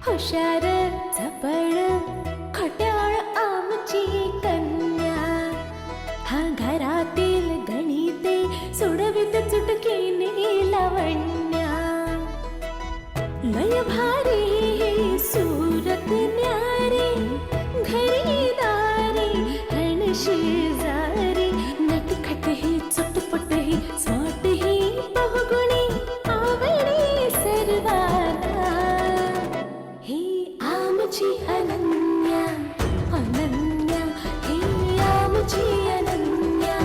हुशार चपळ खट्याळ आमची कन्या, हा घरातील गणिते सोडवित चुटकीने लावण्या. लय भारी सूरत न्यारी, घरी दारी हण शेजारी, नटखट ही चटपट ही स्मार्ट ही बहुगुणी आवडी सर्वांना. ही आमची अनन्या अनन्या, ही आमची अनन्या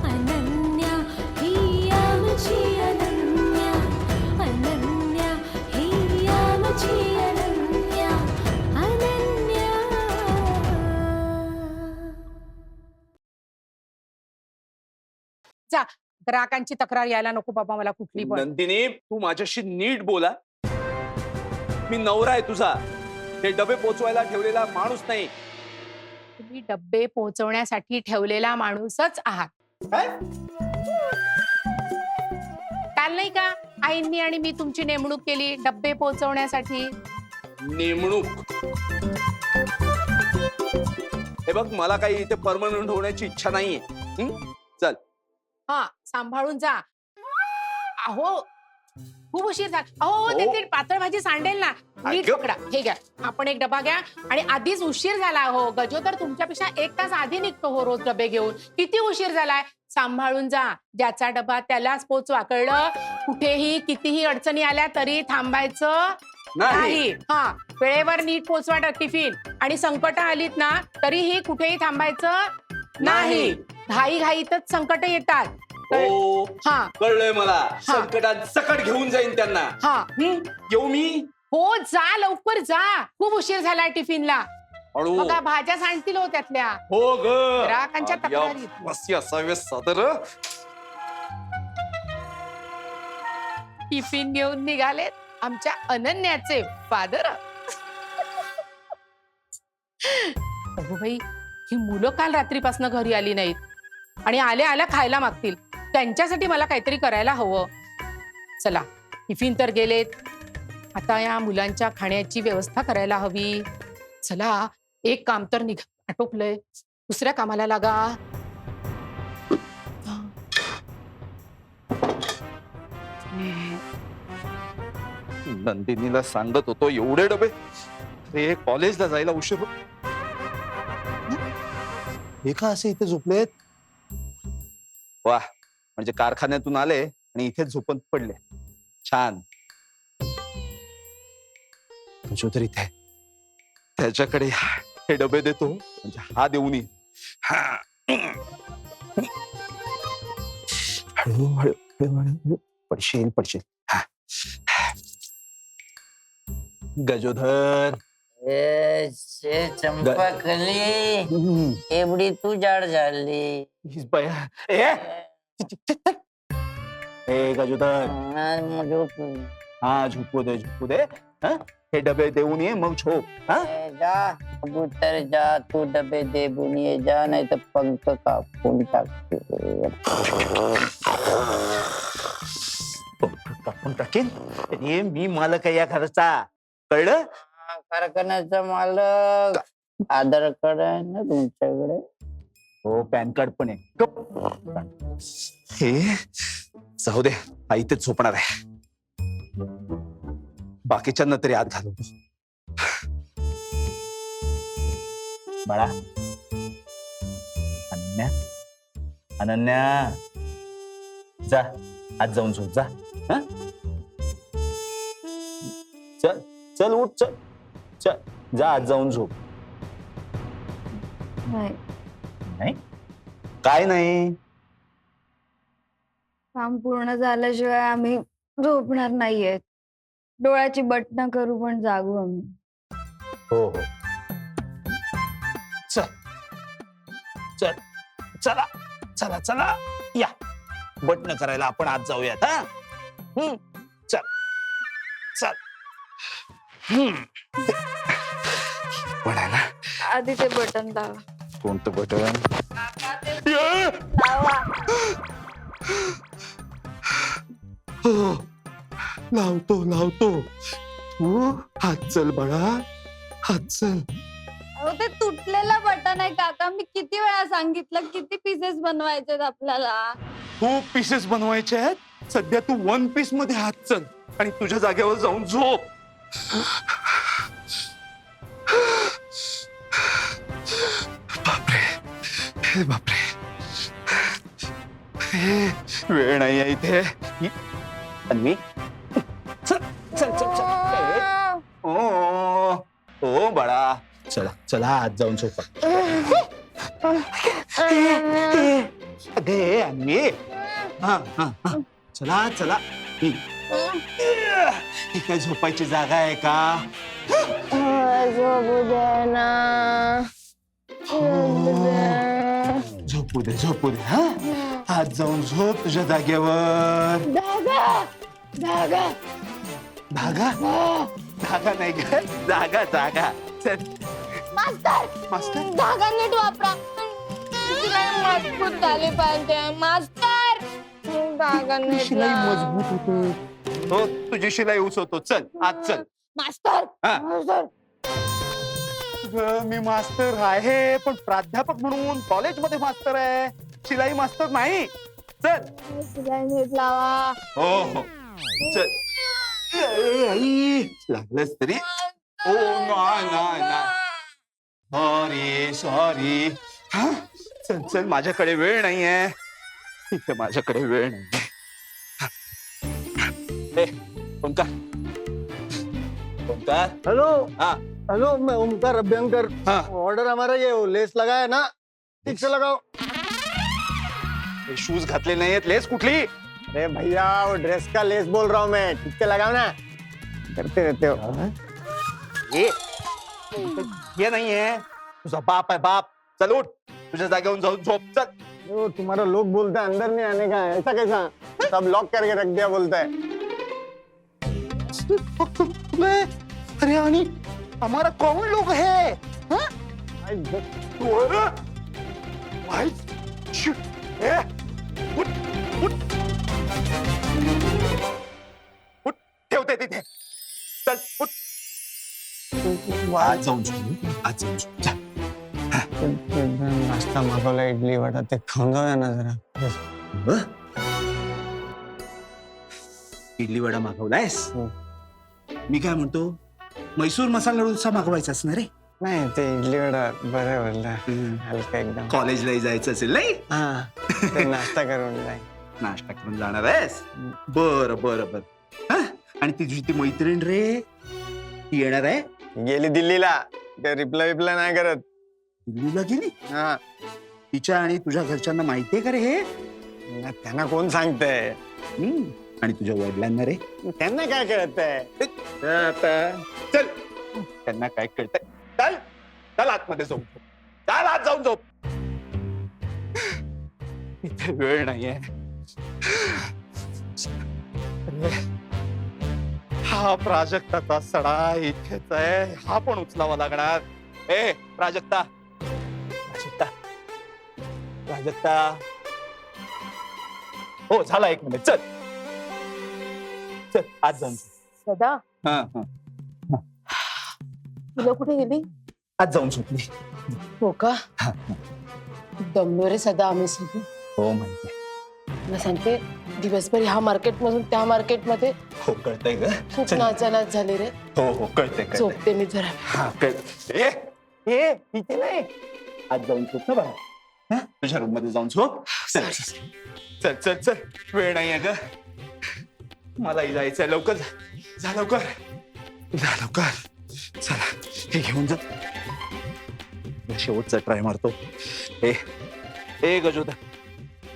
अनन्या, ही आमची अनन्या अनन्या, ही आमची अनन्या अनन्या. जा, ग्राहकांची तक्रार यायला नको बाबा मला कुठली पण. नंदिनी, तू माझ्याशी नीट बोला. मी नवरा आहे तुझा, हे डबे पोचवायला ठेवलेला माणूस नाही. तुम्ही डब्बे पोहोचवण्यासाठी ठेवलेला माणूसच आहात. काय? काल नाही का आईंनी आणि मी तुमची नेमणूक केली डब्बे पोहोचवण्यासाठी. नेमणूक? हे बघ, मला काही इथे परमनंट होण्याची इच्छा नाहीये. चल. हा, सांभाळून जा. अहो खूप उशीर झाला. अहो ते पातळ भाजी सांडेल ना, नीट पकडा. हे घ्या, आपण एक डबा घ्या. आणि आधीच उशीर झाला. हो गजोदर तुमच्यापेक्षा 1 तास आधी निघतो हो रोज डबे घेऊन. किती उशीर झालाय. सांभाळून जा. ज्याचा डबा त्यालाच पोचवा, कळलं. कुठेही कितीही अडचणी आल्या तरी थांबायचं नाही. हा, वेळेवर नीट पोचवा टिफिन. आणि संकट आलीत ना तरीही कुठेही थांबायचं नाही. घाई घाईतच संकट येतात. हो, हा, कळलंय मला. संकटात सकट घेऊन जाईन त्यांना. हा, येऊ मी? हो, जा लवकर जा. खूप उशीर झालाय टिफिनला. हळू. बघा भाज्या सांडतील हो त्यातल्या. हो ग, ग्राहकांच्या तक्रारी. मस्ती असावे सदर. टिफिन घेऊन निघालेत आमच्या अनन्याचे फादर. अगो बाई, ही मुलं काल रात्रीपासून घरी आली नाहीत आणि आल्या आल्या खायला मागतील. त्यांच्यासाठी मला काहीतरी करायला हवं. चला, टिफिन तर गेलेत, आता या मुलांच्या खाण्याची व्यवस्था करायला हवी. चला, एक काम तर आटोपलंय, दुसऱ्या कामाला लागा. नंदिनीला सांगत होतो एवढे डबे. अरे, कॉलेजला जायला उशीर होत. हे का असे इथे झोपलेत? वा, म्हणजे कारखान्यातून आले आणि इथे झोपत पडले. छान. जो तर इथे त्याच्याकडे हे डबे देतो, म्हणजे हा देऊन येईल. हळू हळू हळू पडशील पडशील. गजोधर, चंपाकली एवढी तू जाड झाली. ए गजोधर, हा झोपू दे. हे डबे देऊन ये, मग झोप. जा कबूतर जा, तू डबे दे बुनिये जा, नाही तर पंख कापून टाकते. कापून टाकेन? अरे, मी मालक आहे या घराचा, कळलं. कारखान्याचा मालक. आधार कार्ड आहे ना तुमच्याकडे? हो, पॅन कार्ड पण आहे. हे जाऊ दे, हा इथेच झोपणार आहे. बाकीच्यांना तरी आत घालवतो. बाळा, अनन्या अनन्या, जा आत जाऊन झोप जा. चल चल, उठ, चल चल, जा आत जाऊन झोप. नाही? काय नाही? काम पूर्ण झाल्याशिवाय आम्ही झोपणार नाहीये. डोळ्याची बटणं करू पण जागू आम्ही. हो हो, चल चल, चला चला चला, या बटणं करायला आपण आज जाऊयात. हा, चल चल. पण आहे ना, आधी ते बटन दावा. कोणतं बटन? लावतो लावतो. हो हात चल बाळा, हात चल. अहो ते तुटलेलं बटन आहे काका. मी किती वेळा सांगितलं किती पीसेस बनवायचे आपल्याला. खूप पीसेस बनवायचे आहेत. सध्या तू 1 पीस मध्ये हात चल आणि तुझ्या जागेवर जाऊन झोप. बापरे, हे बापरे, हे, वेळ नाही आहे इथे. अन्वी, चल चल चल चल. ओ ओ बाळा, चला चला आज जाऊन झोपा. अगे अन्वी, हा हा हा, चला चला. ही काय झोपायची जागा आहे का? झोपू दे झोपू दे. हा आज जाऊन झोप तुझ्या जागेवर. धागा धागा नाही ग, जागा जागा. चल मास्तर, धागा नीट वापरा. मजबूत झाली पाहिजे मास्तर. धागा नीट शिलाई मजबूत होतो. हो तुझी शिलाई उसवतो. चल आज चल. मास्तर. हा. मास्तर. मी मास्तर आहे पण प्राध्यापक म्हणून कॉलेजमध्ये मास्तर आहे, शिलाई मास्तर नाही. चल. शिलाई नीट लावा. हो हो चल. लागलंच तरी. ओ नाही नाही नाही, सॉरी सॉरी. हा चल चल, माझ्याकडे वेळ नाहीये इथे, माझ्याकडे वेळ नाहीये. ओंकार, ओंकार. हेलो. हाँ हेलो, मैं ओमकार अभ्यंकर. हाँ ऑर्डर हमारा ये वो लेस लगा है ना, ठीक से लगाओ. शूज घातले नाहीयेत. लेस कुठली? अरे भैया वो ड्रेस का लेस बोल रहा हूँ मैं, ठीक से लगाओ ना. करते रहते हो. ये नाहीये. तुझा बाप आहे बाप. चल उठ, तुझ्या जागेवरून जाऊन झोप. चल. वो तुम्हारा लोग बोलता है अंदर नहीं आने का है, ऐसा कैसा? सब लॉक करके रख दिया बोलता है. अरे आणि हमारा कौन लोग है? हाँ? ठेवते तिथे. चल उठ. आज जाऊन झोप, आज जाऊन झोप. नाश्ता मागवला, इडली वडा, ते खाऊन जाऊया ना जरा. इडली वडा मागवलायस? हो. मी काय म्हणतो, मैसूर मसाला डोसा मागवायचा असणार रे. नाही ते इडली वडा बरं बोलला, हलका एकदम. कॉलेजला जायचं असेल नाही? हा ते नाश्ता करून जाईल. नाश्ता करून जाणार आहेस? बर बर बर. आणि तुझी ती मैत्रीण रे, ती येणार आहे? गेली दिल्लीला. ते रिप्लाय नाही करत. दिल्लीला गेली? हा. तिच्या आणि तुझ्या घरच्यांना माहितीये का रे हे? त्यांना कोण सांगतंय? आणि तुझ्या वडिलांना रे? त्यांना काय कळतंय? चल, त्यांना काय कळतंय? चल चल आतमध्ये जाऊन झोप. चल आत जाऊन झोप. इथे वेळ नाहीये. हा प्राजक्ताचा सडा इथेच आहे, हा पण उचलावा लागणार. ए प्राजक्ता, प्राजक्ता, प्राजक्ता. हो झाला 1 मिनिट. चल चल आज जाऊन. सदा हा हा, तुला कुठे गेली? आज जाऊन झोपली. हो का? दमलो रे सदा आम्ही सगळे. हो माहिती. तुला सांगते, दिवसभर ह्या मार्केट मधून त्या मार्केट मध्ये हो कळतंय ग. खूप नाचानाच झाली रे. हो हो कळतंय कळतंय. झोपते मी जरा. हा कळतंय. ए इथे नाही, आज जाऊन झोप ना बाळा. तुझ्या रूम मध्ये जाऊन झोप. चल चल चल चल, वेळ नाहीये ग, मलाही जायचंय. लवकर जा लवकर, जा लवकर. चला हे घेऊन जा. शेवटचा ट्राय मारतो. ए गजोदा,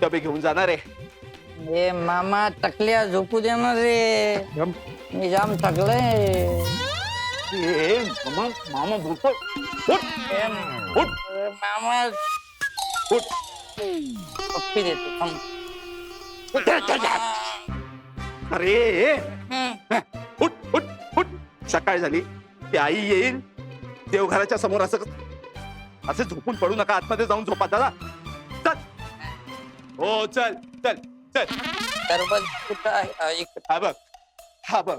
डबे घेऊन जाणार आहे? ए मामा टकल्या झोपू दे ना रे, मी जाम थकलंय. मामा मामा बोलतो. उठ उठ मामा उठ. पप्पी देतो थांब. अरे उठ उठ उठ. सकाळ झाली, ती आई येईल. देवघराच्या समोर असं झोपून पडू नका. आतमध्ये जाऊन झोपा. दादा चल. हो चल चल चल. सरबत कुठं आहे? हा बघ, हा बघ.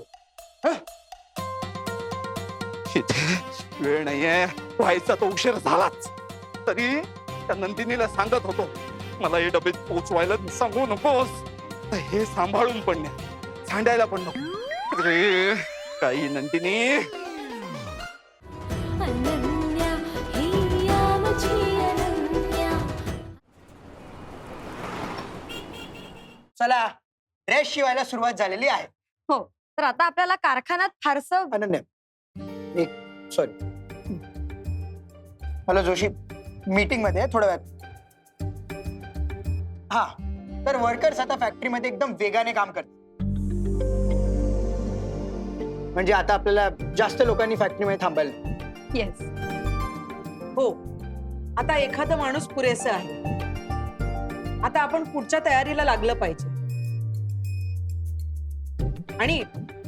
इथे वेळ नाहीये, व्हायचा तो उशीर झालाच. तरी त्या नंदिनीला सांगत होतो मला हे डबे पोचवायला सांगू नकोस. तर हे सांभाळून पण नाही, सांडायला पण नको. अरे काही नंदिनी. अनन्या हिया माझी अनन्या. चला ड्रेस शिवायला सुरुवात झालेली आहे. हो, तर आता आपल्याला कारखान्यात फारसं अनन्या एक सॉरी. हॅलो जोशी, मीटिंग मध्ये आहे, थोड्या वेळात. हा, तर वर्कर्स आता फॅक्टरीमध्ये एकदम वेगाने काम करतात. म्हणजे आता आपल्याला जास्त लोकांनी फॅक्टरीमध्ये थांबायला. येस. हो, आता एखादा माणूस पुरेसा आहे. आता आपण पुढच्या तयारीला लागलं पाहिजे. आणि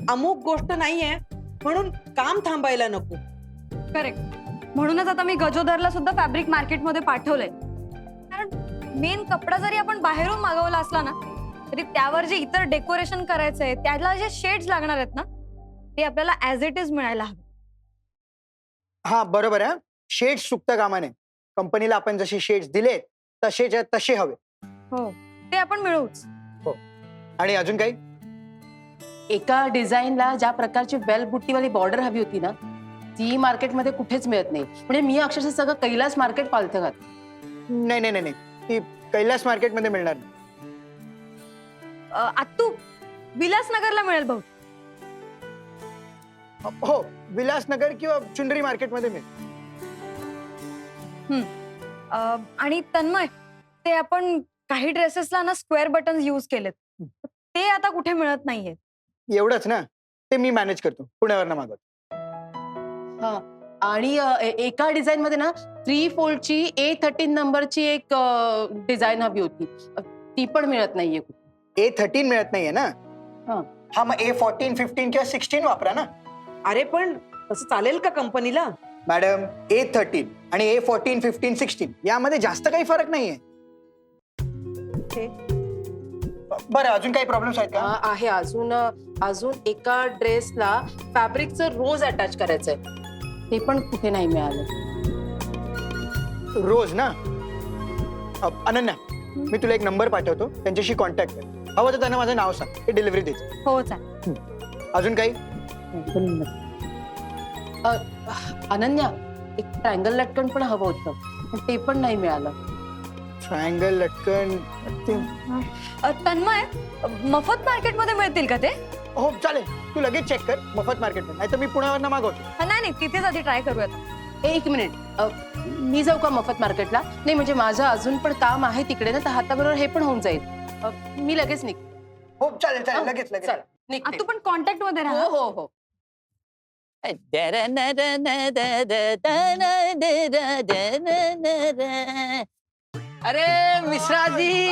अमुक गोष्ट नाहीये म्हणून काम थांबायला नको. करेक्ट. म्हणूनच आता मी गजोदरला सुद्धा फॅब्रिक मार्केटमध्ये पाठवलंय. कारण मेन कपडा जरी आपण बाहेरून मागवला असला ना, तरी त्यावर जे इतर डेकोरेशन करायचंय, त्याला जे शेड्स लागणार आहेत ना, ते आपल्याला ऍज इट इज मिळायला हवे. हा बरोबर आहे. शेड्स चुकता कामा नये. कंपनीला आपण जसे शेड्स दिले तसेच्या तसे हवे. हो, ते आपण मिळवूच. आणि अजून काही? एका डिझाईनला ज्या प्रकारची वेल बुट्टीवाली बॉर्डर हवी होती ना, ती मार्केटमध्ये कुठेच मिळत नाही. म्हणजे मी अक्षरशः सगळं कैलास मार्केट पालथं घात. नाही नाही नाही नाही, ती कैलास मार्केटमध्ये मिळणार नाही. आत्तू विलासनगरला मिळेल भाऊ. हो, विलासनगर किंवा चुंदरी मार्केटमध्ये मिळेल. आणि तन्मय, ते आपण काही ड्रेसेसला ना स्क्वेअर बटन यूज केलेत, ते आता कुठे मिळत नाहीये. एवढंच ना, ते मी मॅनेज करतो, पुण्यावरनं मागवतो. आणि एका डिझाईन मध्ये ना 3 फोल्डची A13 नंबरची एक डिझाईन हवी होती, ती पण मिळत नाहीये कुठे. A13 मिळत नाहीये ना? हा. हा, मग A14, 15 किंवा 16 वापरा ना. अरे पण असं चालेल का कंपनीला? मॅडम, A13 आणि A14, 15, 16 यामध्ये जास्त काही फरक नाहीये. बरं, अजून काही प्रॉब्लेम्स आहेत का? आहे अजून एका ड्रेसला फॅब्रिकचं रोज अटॅच करायचंय, ते पण कुठे नाही मिळालं. रोज ना? अनन्या, मी तुला एक नंबर पाठवतो, त्यांच्याशी कॉन्टॅक्ट कर. हवं तर त्यांना माझं नाव सांग, ते डिलिव्हरी देते. हो चालेल. अजून काही? अनन्या, एक ट्रायंगल लटकन पण हवं होतं, पण ते पण नाही मिळालं. ट्रायंगल लटकन? तन्मय, मफत मार्केटमध्ये मिळतील का ते? हो चालेल, तू लगेच चेक कर मफत मार्केटमध्ये, नाही तर मी पुण्यावरनं मागवतो. नाही, तिथेच आधी ट्राय करूयात. एक मिनिट, मी जाऊ का मफत मार्केटला? नाही म्हणजे माझं अजून पण काम आहे तिकडे ना, तर हाताबरोबर हे पण होऊन जाईल. मी लगेच निघ. हो चालेल चालेल, लगेच लगेच. चल, निघते. तू पण कॉन्टॅक्ट मध्ये राहा. हो हो हो. अरे मिश्रा जी,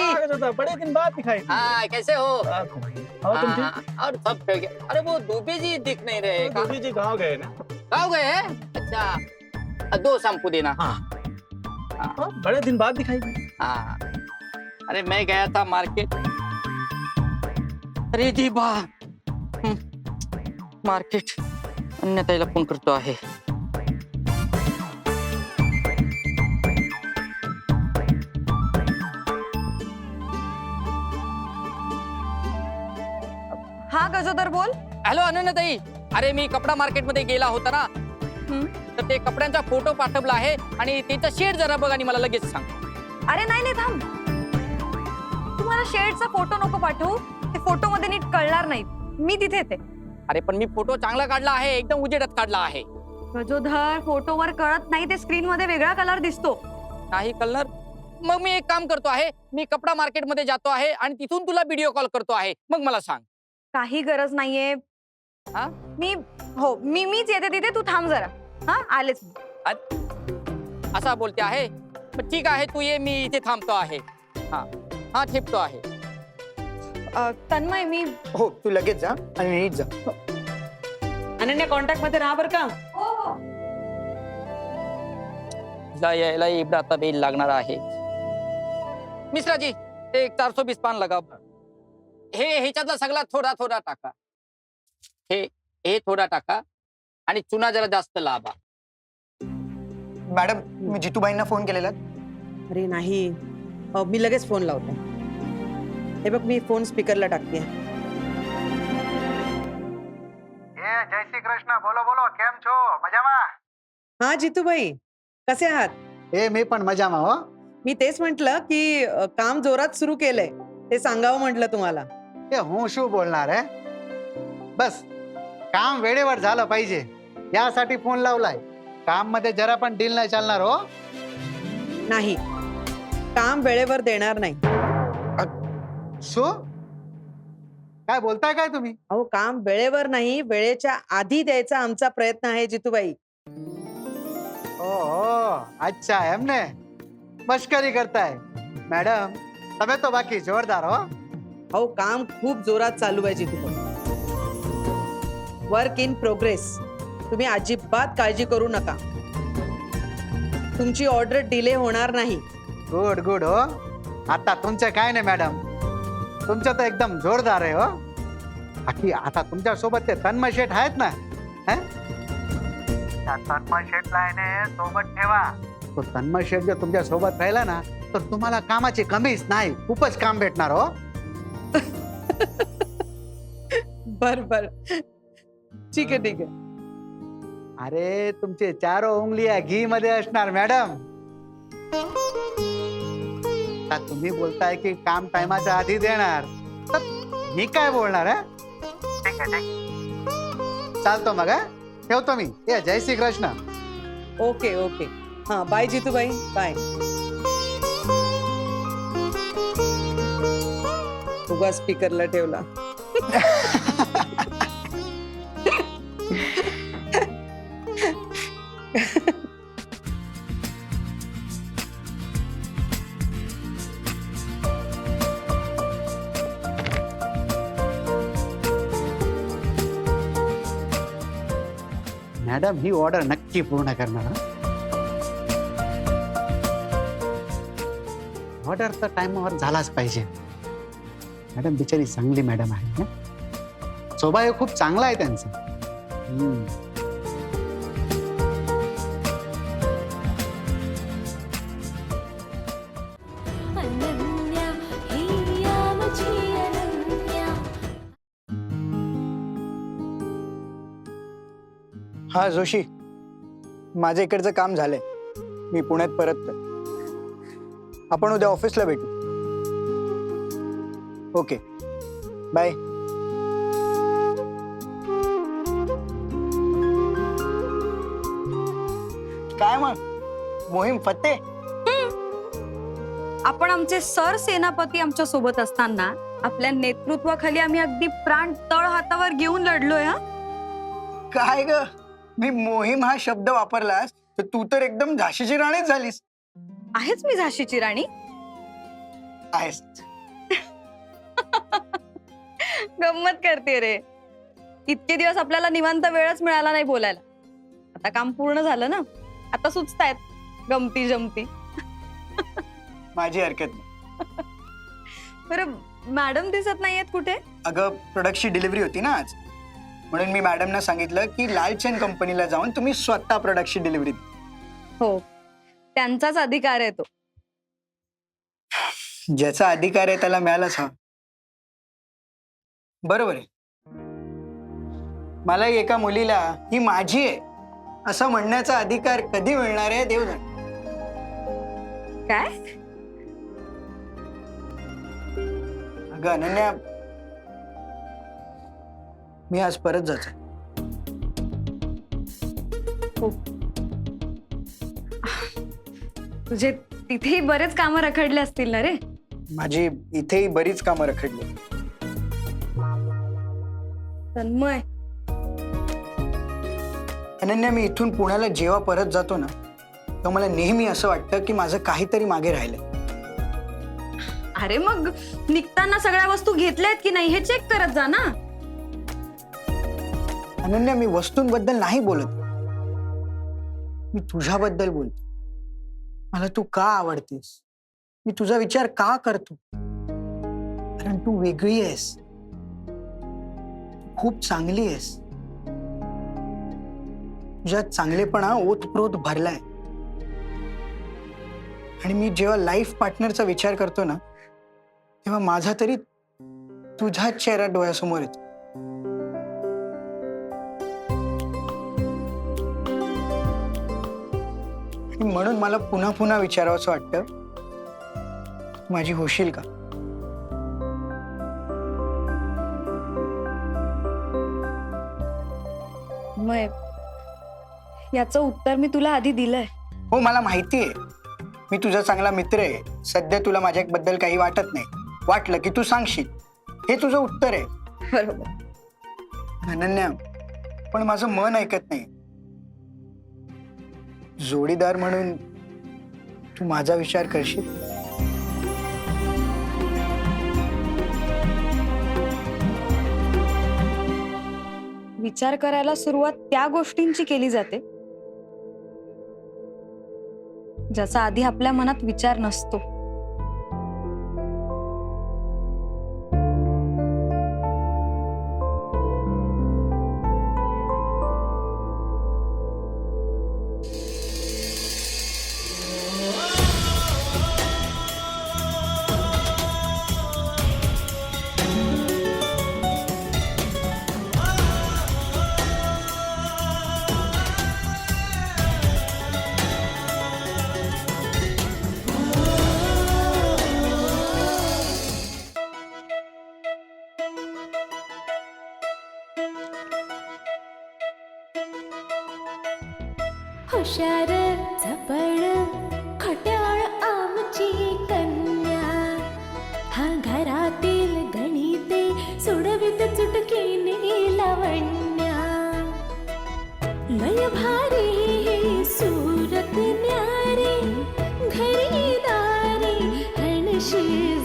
बड़े दिन बाद दिखाई. हाँ कैसे हो? तुम ठीक? हाँ, और सब ठीक है. अरे वो दुबे जी दिख नहीं रहे. गोपी जी गाँव गए ना? गाँव गए हैं? अच्छा, 2 शैम्पू देना. बड़े दिन बाद दिखाई. हाँ, अरे मैं गया था मार्केट. अरे जी बा, मार्केट अन्यताईला फोन करतो आहे. हा गजोदर बोल. हॅलो अनन्याताई, अरे मी कपडा मार्केट मध्ये गेला होता ना, तर ते कपड्यांचा फोटो पाठवला आहे आणि त्याचा शेड जरा बघ आणि मला लगेच सांग. अरे नाही थांब, तुम्हाला शेडचा फोटो नको पाठवू, ते फोटो मध्ये नीट कळणार नाही. मी तिथे येते. अरे पण मी फोटो चांगला काढला आहे, एकदम उजेडात काढला आहे. गजोधर, फोटोवर कळत नाही, ते स्क्रीन मध्ये वेगळा कलर दिसतो. नाही कलर? मग मी एक काम करतो आहे, मी कपडा मार्केट मध्ये जातो आहे आणि तिथून तुला व्हिडिओ कॉल करतो आहे, मग मला सांग. काही गरज नाहीये. हा? मीच येते तिथे, तू थांब जरा. हा, आलेच. असा बोलते आहे? पण ठीक आहे, तू ये, मी इथे थांबतो आहे. हा हा, ठेपतो आहे. तन्मय, मी हो, तू लगेच जा आणि नीट जा. अनन्या कॉन्टॅक्ट मध्ये राहा बरं का. यायला इकडं आता बेल लागणार आहे. मिश्राजी, ते एक 420 पान लगा. ह्याच्यातला सगळा थोडा थोडा टाका. हे थोडा टाका आणि आणि चुना जरा जास्त लावा. मॅडम मी जितूबाईंना फोन केलेला. अरे नाही, मी लगेच फोन लावते. हे बघ, मी फोन स्पीकरला टाकते. जय श्री कृष्ण. बोलो बोलो, केम छो? मजामा? हा जितूबाई, कसे आहात? ए मी पण मजामा हो. मी तेच म्हंटल की काम जोरात सुरू केलंय, ते सांगावं म्हटलं तुम्हाला. ए हूं शू बोलणार आहे. बस काम वेळेवर झालं पाहिजे यासाठी फोन लावलाय. काम मध्ये जरा पण डील नाही चालणार हो. नाही, काम वेळेवर देणार नाही. शो काय बोलताय काय तुम्ही? अहो, काम वेळेवर नाही, वेळेच्या आधी द्यायचा आमचा प्रयत्न आहे जितूबाई. ओहो अच्छा एमने मस्करी करताय. मैडम तबे तो बाकी जोरदार हो. अहो, काम खूप जोरात चालू आहे जितूबाई. Work in progress. तुम्ही अजिबात काळजी करू नका. तुमची ऑर्डर डिले होणार नाही. गुड गुड हो. आता तुमचं काय नाही मॅडम, तुमचं तर एकदम जोरदार आहे हो. बाकी आता तुमच्या सोबत ते तन्मय शेठ आहेत ना, त्या तन्मय शेठला सोबत ठेवा. तो तन्मय शेठ जर तुमच्या सोबत राहिला ना तर तुम्हाला कामाची कमीच नाही, खूपच काम भेटणार हो. बर बर, ठीक आहे ठीक आहे. अरे तुमचे चारो उंगलिया घी मध्ये असणार मॅडम. आता तुम्ही बोलताय की काम टायमाच्या आधी देणार, तर मी काय बोलणार आहे. ठीक आहे चालतो मग, ठेवतो मी. ये जय श्री कृष्ण. ओके ओके, हा बाय जितूबाई, बाय. उगा स्पीकरला ठेवला. मॅडम ही ऑर्डर नक्की पूर्ण करणार. ऑर्डर तर टाइमवर झालाच पाहिजे. मॅडम बिचारी चांगली मॅडम आहे ना, स्वभाव खूप चांगला आहे त्यांचा. अनन्या हिया मुझी अनन्या. हा जोशी, माझं इकडचं काम झालंय. मी पुण्यात परततोय. आपण उद्या ऑफिसला भेटू. Okay bye. काय मग मोहीम फत्ते? आपण आमचे सर सेनापती आमच्या सोबत असताना आपल्या नेतृत्वाखाली आम्ही अगदी प्राण तळ हातावर घेऊन लढलोय. हा काय ग, मी मोहीम हा शब्द वापरलास तर तू तर एकदम झाशीची राणीच झालीस. आहेच मी झाशीची राणी. आहेस. गंमत करते रे. इतके दिवस आपल्याला निवांत वेळच मिळाला नाही बोलायला. आता काम पूर्ण झालं ना, आता सुचतायत गमती जमती. माझी हरकत नाही. बरं, मॅडम दिसत नाहीयेत कुठे? अगं प्रोडक्टची डिलिव्हरी होती ना आज, म्हणून मी मॅडमना सांगितलं की लालचंद कंपनीला जाऊन तुम्ही स्वतः प्रोडक्टची डिलिव्हरी. हो, त्यांचाच अधिकार आहे तो. ज्याचा अधिकार आहे त्याला मिळालाच हवा. बरोबर आहे. मला एका मुलीला ही माझी आहे असं म्हणण्याचा अधिकार कधी मिळणार आहे देव जाणे. काय? अगं अनन्या, मी आज परत जायचं. तुझे तिथेही बरेच कामं रखडले असतील ना रे. माझी इथेही बरीच कामं रखडली. तन्मय, अनन्या, मी इथून पुण्याला जेव्हा परत जातो ना तेव्हा मला नेहमी असं वाटतं की माझं काहीतरी मागे राहिलंय. अरे मग निघताना सगळ्या वस्तू घेतल्यात की नाही हे चेक करत जा ना. अनन्या, मी वस्तूंबद्दल नाही बोलत, मी तुझ्याबद्दल बोलतो. मला तू का आवडतेस, मी तुझा विचार का करतो, कारण तू वेगळी आहेस, खूप चांगली आहेस. तुझ्यात चांगलेपणा ओतप्रोत भरलाय. आणि मी जेव्हा लाईफ पार्टनरचा विचार करतो ना, तेव्हा माझा तरी तुझाच चेहरा डोळ्यासमोर येतो. आणि म्हणून मला पुन्हा पुन्हा विचारावंसं वाटतं, माझी होशील का? मग याचं उत्तर मी तुला आधी दिलंय. हो, मला माहिती आहे. मी तुझा चांगला मित्र आहे. सध्या तुला माझ्याबद्दल काही वाटत नाही. वाटलं की तू सांगशील, हे तुझं उत्तर आहे. बरोबर. अनन्या, पण माझं मन ऐकत नाही. जोडीदार म्हणून तू माझा विचार करशील? विचार करायला सुरुवात त्या गोष्टींची केली जाते ज्याचा आधी आपल्या मनात विचार नसतो. हुशार झपड खट्याळ आमची कन्या, हा घरातील गणिते सोडवित चुटकीने लावण्या. लय भारी हे सूरत न्यारी, घरी दारी हणशी